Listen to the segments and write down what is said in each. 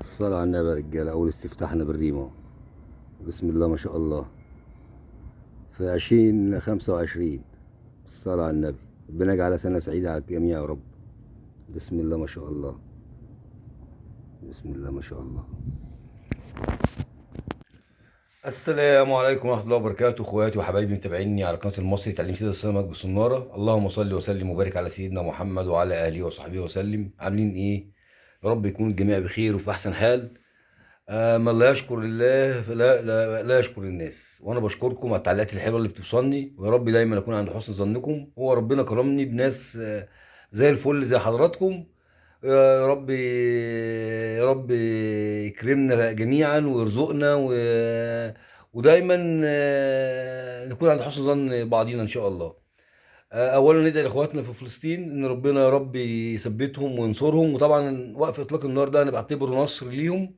الصلاة على النبي يا رجالة. أول استفتاحنا بالريمو. بسم الله ما شاء الله. في 2025. الصلاة على النبي. ربنا يجعلها سنة سعيدة على الجميع يا رب. بسم الله ما شاء الله. بسم الله ما شاء الله. السلام عليكم ورحمة الله وبركاته، اخواتي وحبايبي متابعيني على قناة المصري تعليم سيد السمك بالصنارة. اللهم صل وسلم وبارك على سيدنا محمد وعلى آله وصحبه وسلم. عاملين ايه؟ يا رب يكون الجميع بخير وفي أحسن حال. من لا يشكر الله لا يشكر الناس، وانا بشكركم على التعليقات الحلوه اللي بتوصلني، ويا رب دايما اكون عند حسن ظنكم. هو ربنا كرمني بناس زي الفل زي حضراتكم. يا رب يا رب يكرمنا جميعا ويرزقنا ودايما نكون عند حسن ظن بعضينا ان شاء الله. اولا ندعي لاخواتنا في فلسطين ان ربنا يا رب يثبتهم وينصرهم، وطبعا وقف اطلاق النار ده انا بعتبره نصر ليهم،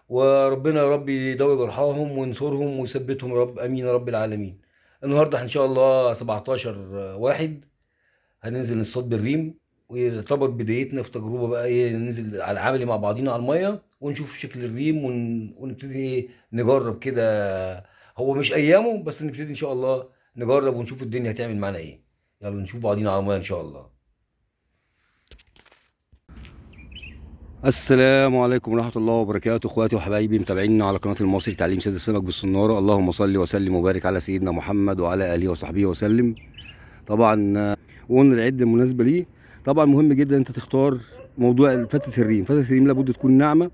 وربنا يا رب يداوي جرحاهم وينصرهم ويثبتهم يا رب، امين يا رب العالمين. النهارده ان شاء الله 17 واحد هننزل نصطاد بالريم، ويعتبر بدايتنا في تجربه بقى ايه، ننزل على عملي مع بعضينا على الميه ونشوف شكل الريم ونبتدي ايه نجرب كده. هو مش ايامه بس نبتدي ان شاء الله نجرب ونشوف الدنيا هتعمل معانا ايه. يلا نشوف بعضينا على الميه ان شاء الله. السلام عليكم ورحمة الله وبركاته، اخواتي وحبايبي متابعينا على قناة المصري تعليم سيد السمك بالصنارة. اللهم صل وسلم وبارك على سيدنا محمد وعلى آله وصحبه وسلم. طبعا وقلنا العد المناسبة ليه. طبعا مهم جدا انت تختار موضوع فتة الريم. فتة الريم لابد تكون ناعمة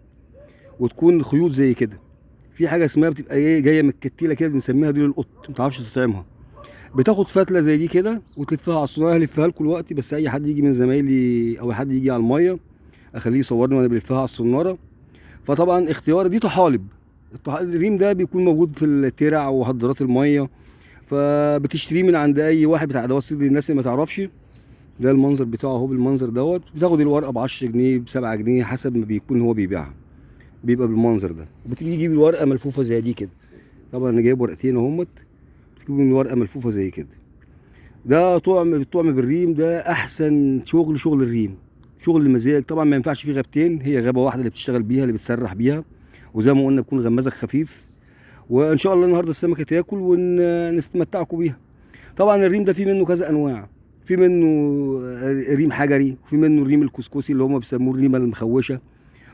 وتكون خيوط زي كده. في حاجة اسمها بتبقى ايه جاية متكتلة كده، بنسميها دي القط، ما تعرفش تطعمها. بتاخد فتلة زي دي كده وتلفها على الصنارة. هلفها لكم دلوقتي، بس اي حد يجي من زمايلي او حد يجي على المية اخليه يصورني وانا بلفها على الصناره. فطبعا اختياري دي طحالب. الريم ده بيكون موجود في الترع وهدرات الميه، فبتشتريه من عند اي واحد بتاع ادوات صيد. الناس اللي ما تعرفش، ده المنظر بتاعه اهو بالمنظر دوت. بتاخد الورقه ب 10 جنيه ب 7 جنيه حسب ما بيكون هو بيبيعها، بيبقى بالمنظر ده. وبتيجي تجيب الورقه ملفوفه زي دي كده. طبعا انا جايب ورقتين اهمت، بتجيب الورقه ملفوفه زي كده. ده طعم بالريم، ده احسن شغل الريم، شغل المزاج. طبعا ما ينفعش فيه غابتين، هي غابه واحده اللي بتشتغل بيها اللي بتسرح بيها، وزي ما قلنا بيكون غمازك خفيف. وان شاء الله النهارده السمكه تاكل ونستمتعكم بيها. طبعا الريم ده في منه كذا انواع. في منه ريم حجري، وفي منه الريم الكسكسي اللي هم بيسموه الريمه المخوشه،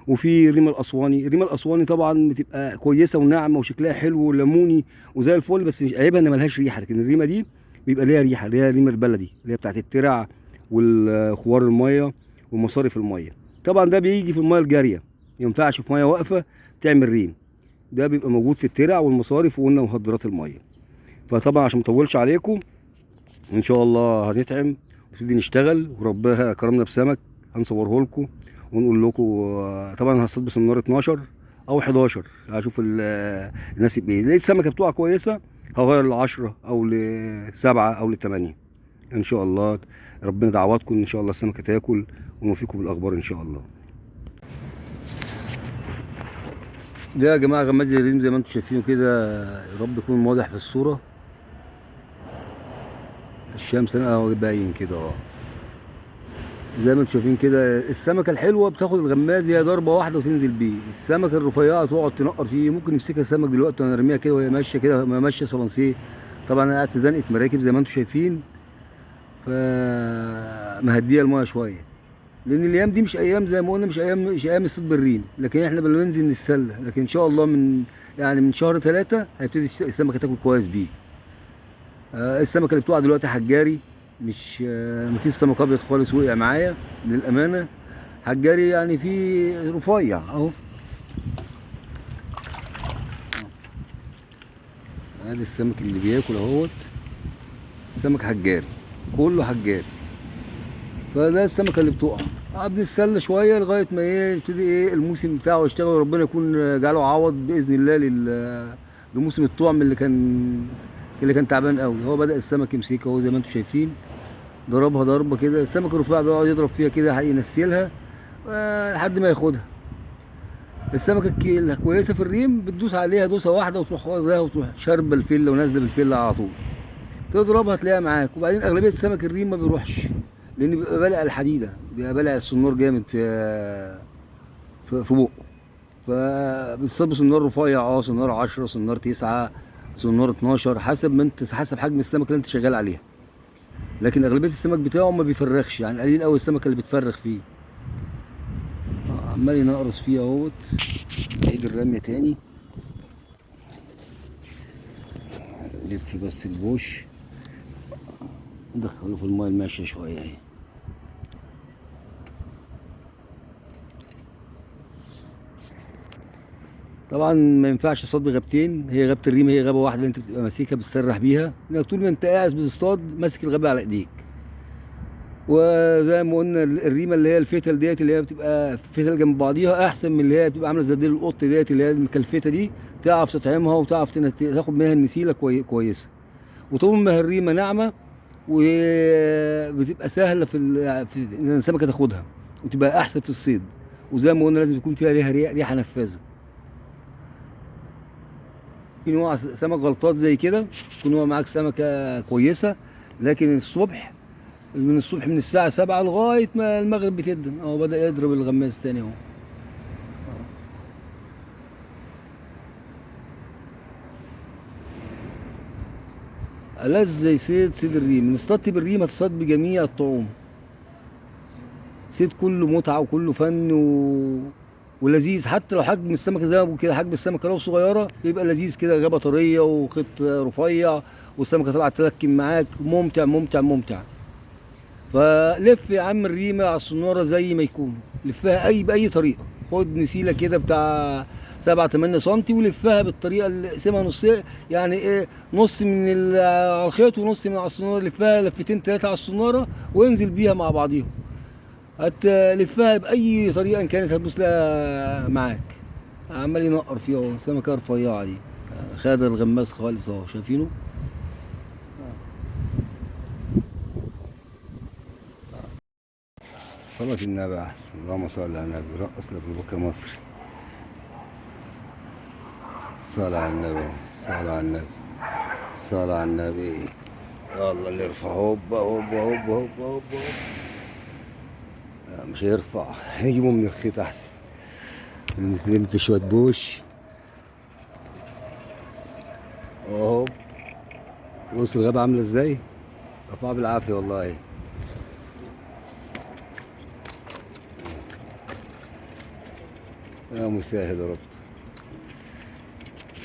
وفي الريمه الاسواني. الريمه الاسواني طبعا بتبقى كويسه وناعمه وشكلها حلو وليموني وزي الفل، بس مش عيبها ان ملهاش ريحه. لكن الريمه دي بيبقى ليها ريحه، اللي هي الريمه البلدي اللي هي بتاعت الترع والخوار الميه ومصارف الميه. طبعا ده بيجي في الميه الجاريه، ما ينفعش في ميه واقفه تعمل ريم. ده بيبقى موجود في الترع والمصارف وقلنا مهدرات الميه. فطبعا عشان مطولش عليكم، ان شاء الله هنتعم ونبتدي نشتغل، وربنا كرمنا بسمك هنصوره لكم ونقول لكم. طبعا هصطاد بسناره 12 او 11، هشوف الناس بايه. لقيت سمكه بتقع كويسه هغير ل10 او ل7 او ل8 ان شاء الله. ربنا دعواتكم ان شاء الله السمكه تاكل ونوفيكم بالاخبار ان شاء الله. ده يا جماعه غماز الريم زي ما انتم شايفينه كده، يا رب يكون واضح في الصوره. الشمس اهو باين كده زي ما انتم شايفين كده. السمكه الحلوه بتاخد الغماز هي ضربه واحده وتنزل بيه. السمكه الرفيعه تقعد تنقر فيه، ممكن يمسكها السمك دلوقتي وانا ارميها كده وهي ماشيه كده ماشيه صلانسيه. طبعا انا قاعد في زنقه مراكب زي ما انتم شايفين، فمهديه المايه شويه، لان الايام دي مش ايام زي ما قلنا، مش ايام الصيد بالريم. لكن احنا بننزل نتسلى. لكن ان شاء الله من شهر 3 هيبتدي السمكه تاكل كويس بيه. السمكه اللي بتقع دلوقتي حجاري، مش مفيش سمك ابيض خالص وقع معايا للامانه. حجاري يعني في رفيع اهو. ادي السمك اللي بياكل اهوت، سمك حجاري كله حجاري. فده السمكه اللي بتقع. بنتسلى شويه لغايه ما ايه يبتدي ايه الموسم بتاعه يشتغل، وربنا يكون جعله عوض باذن الله لموسم الطعم اللي كان تعبان قوي. هو بدأ السمك يمسكها اهو زي ما انتم شايفين، ضربها ضربه كده. السمك الرفيع بيقعد يضرب فيها كده ينسلها لحد ما ياخدها. السمكه الكويسه في الريم بتدوس عليها دوسه واحده وتروح واخداها وتروح شاربه الفله ونازله بالفله على طول. تضربها تلاقيها معاك. وبعدين اغلبيه سمك الريم ما بيروحش، لان بيبقى بالع الحديده، بيبقى بالع السنور جامد في بقه. فبتصطاد بسنار رفيع، سنار 10، سنار 9، سنار 12، حسب ما انت، حسب حجم السمك اللي انت شغال عليها. لكن اغلبيه السمك بتاعه ما بيفرخش، يعني قليل قوي السمك اللي بتفرخ فيه. عمال ينقرص فيه اهوت. عيد الرميه تاني. لف بس البوش، ندخله في المايه الماشيه شويه اهي. طبعا ما ينفعش تصطاد بغابتين، هي غابه الريم هي غابه واحده اللي انت بتبقى ماسكها بتسرح بيها، لانك طول ما انت قاعد بتصطاد ماسك الغابه على ايديك. وزي ما قلنا الريمه اللي هي الفتل ديت، اللي هي بتبقى فتل جنب بعضيها، احسن من اللي هي بتبقى عامله زي ديل القط ديت اللي هي المكلفته دي. تعرف تطعمها وتعرف تاخد منها النسيله كويسه. وطول ما الريمه ناعمه وبتبقى سهله في ان السمكه تاخدها، وتبقى احسن في الصيد. وزي ما قلنا لازم يكون فيها ليها ريحه نفاذه. في نوع سمك غلطات زي كده، يكون هو معاك سمكه كويسه، لكن الصبح، من الصبح من الساعه 7 لغايه ما المغرب بتدن اهو بدا يضرب الغماز تاني اهو. ألذ زي صيد الريم. نصطاد بالريم هتصطاد بجميع الطعوم. صيد كله متعه وكله فن ولذيذ. حتى لو حجم السمكه زي ما بقول كده، حجم السمكه لو صغيره بيبقى لذيذ كده، غابه طريه وخيط رفيع والسمكه طالعه تلكم معاك، ممتع ممتع ممتع. فلف يا عم الريمه على الصناره زي ما يكون، لفها باي طريقه. خد نسيله كده بتاع 7 8 سم ولفها بالطريقه اللي اقسمها نص، يعني ايه، نص من على الخيط ونص من على الصناره. لفها لفتين 3 على الصناره وانزل بيها مع بعضيهم. هتلفها باي طريقه ان كانت هتبوس لها معاك. عمال ينقر فيها اهو، سمكه رفيعه دي، خد الغماز خالص اهو، شايفينه. صلاة النبي احسن، اللهم صل على النبي. رقص لك بكره مصر. صلاة على النبي، صلاة على النبي، صلاة على النبي. يلا اللي يرفع، هوبا هوبا هوبا هوبا هوبا. مش هيرفع، هيجيبه من الخيط احسن. نلم في شويه بوش اهو. بص الغابه عامله ازاي، رفعها بالعافيه والله. يا مسهل يا رب.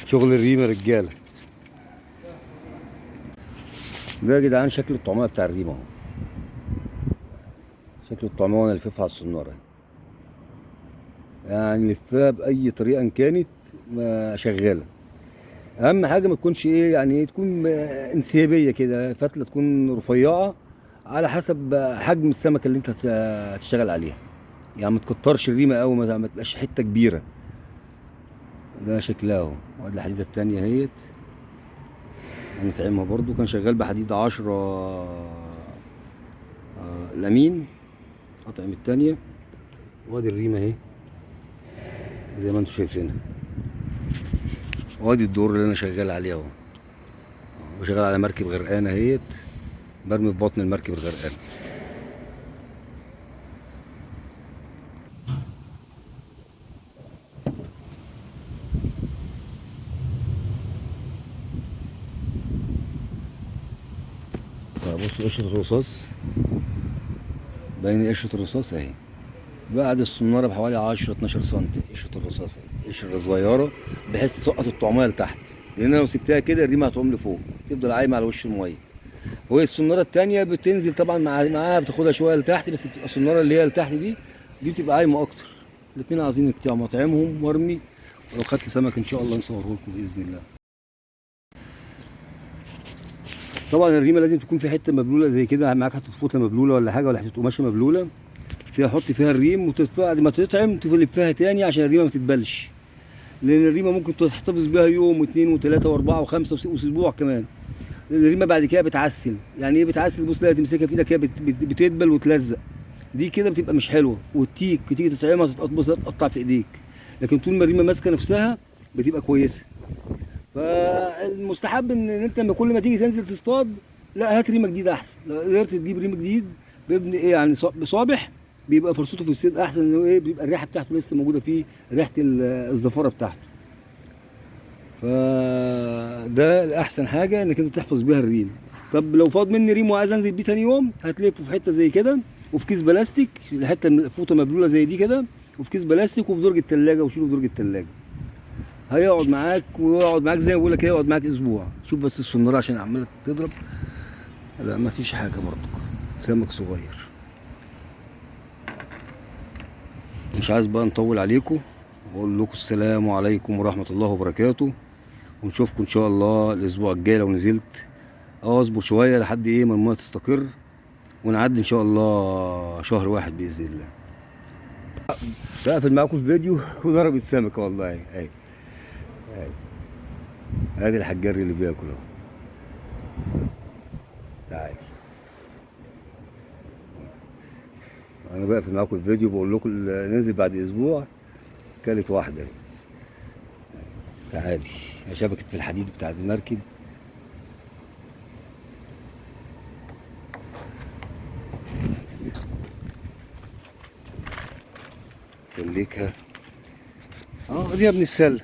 شغل الريمه رجاله. ده يا جدعان شكل الطعميه بتاع الريمه اهو. شكل الطعميه وانا لففها على الصناره، يعني لفها باي طريقه إن كانت ما شغاله. اهم حاجه ما تكونش ايه، يعني ايه، تكون انسيابيه كده، فتله تكون رفيعه على حسب حجم السمكه اللي انت هتشتغل عليها. يعني ما تكترش الريمه قوي، ما تبقاش حته كبيره. ده شكلها اهو. وادي الحديده التانيه اهيت، هنطعمها برضو. كان شغال بحديده 10 الامين. اطعم التانيه. وادي الريمه اهي زي ما انتم شايفينها. وادي الدور اللي انا شغال عليه اهو. وشغال على مركب غرقانه اهيت، برمي في بطن المركب الغرقانه. بص قشرة الرصاص، باين قشرة الرصاص اهي. بعد الصنارة بحوالي 10 12 سم قشرة الرصاص اهي، قشرة صغيرة بحيث تسقط الطعمية لتحت، لأن لو سبتها كده الريمة هتقوم لفوق، تفضل عايمة على وش المية. وهي الصنارة التانية بتنزل طبعا معاها، بتاخدها شوية لتحت، بس بتبقى الصنارة اللي هي لتحت دي بتبقى عايمة أكتر. الاتنين عايزين نكتعهم، أطعمهم وأرمي، ولو خدت سمك إن شاء الله نصوره لكم بإذن الله. طبعا الريمة لازم تكون في حتة مبلولة زي كده، معاك حتة فوطة مبلولة ولا حاجة، ولا حتة قماشة مبلولة فيها، حط فيها الريم، بعد ما تطعم تلفها تاني عشان الريمة ما تتبلش. لأن الريمة ممكن تحتفظ بيها يوم واثنين وثلاثة وأربعة وخمسة وأسبوع كمان. الريمة بعد كده بتعسل. يعني إيه بتعسل؟ بص لا، تمسكها في إيدك كده بتدبل وتلزق. دي كده بتبقى مش حلوة، تيجي تطعمها تتقطع في إيديك. لكن طول ما الريمة ماسكة نفسها بتبقى كويسة. فالمستحب ان انت لما كل ما تيجي تنزل تصطاد، لا هات ريمه جديده احسن. لو قدرت تجيب ريم جديد بابن ايه، يعني بصابح، بيبقى فرصته في الصيد احسن، انه ايه بيبقى الريحه بتاعته لسه موجوده فيه، ريحه الزفاره بتاعته. فده الاحسن حاجه انك انت تحفظ بيها الريم. طب لو فاض مني ريم وعايز انزل بيه تاني يوم، هتلفه في حته زي كده، وفي كيس بلاستيك، حته فوطه مبلوله زي دي كده، وفي كيس بلاستيك، وفي درج التلاجة، وشيله في درج التلاجة. هيقعد معاك، ويقعد معاك زي ما بقول لك، هيقعد معاك اسبوع. شوف بس السناره عشان عماله تضرب. لا ما فيش حاجه برضك، سمك صغير. مش عايز بقى نطول عليكم، واقول لكم السلام عليكم ورحمه الله وبركاته، ونشوفكم ان شاء الله الاسبوع الجاي. لو نزلت اصبر شويه لحد ايه ما الميه تستقر، ونعدي ان شاء الله شهر واحد باذن الله. بقفل معاكم الفيديو وضربت سمكه والله. اهي ادي الحجاري اللي بياكل اهو. تعالي، انا بقفل معاكم الفيديو، بقول لكم ننزل بعد اسبوع. كانت واحده اهي. تعالي، شبكه في الحديد بتاع المركب. سلكها. دي يا ابن السله.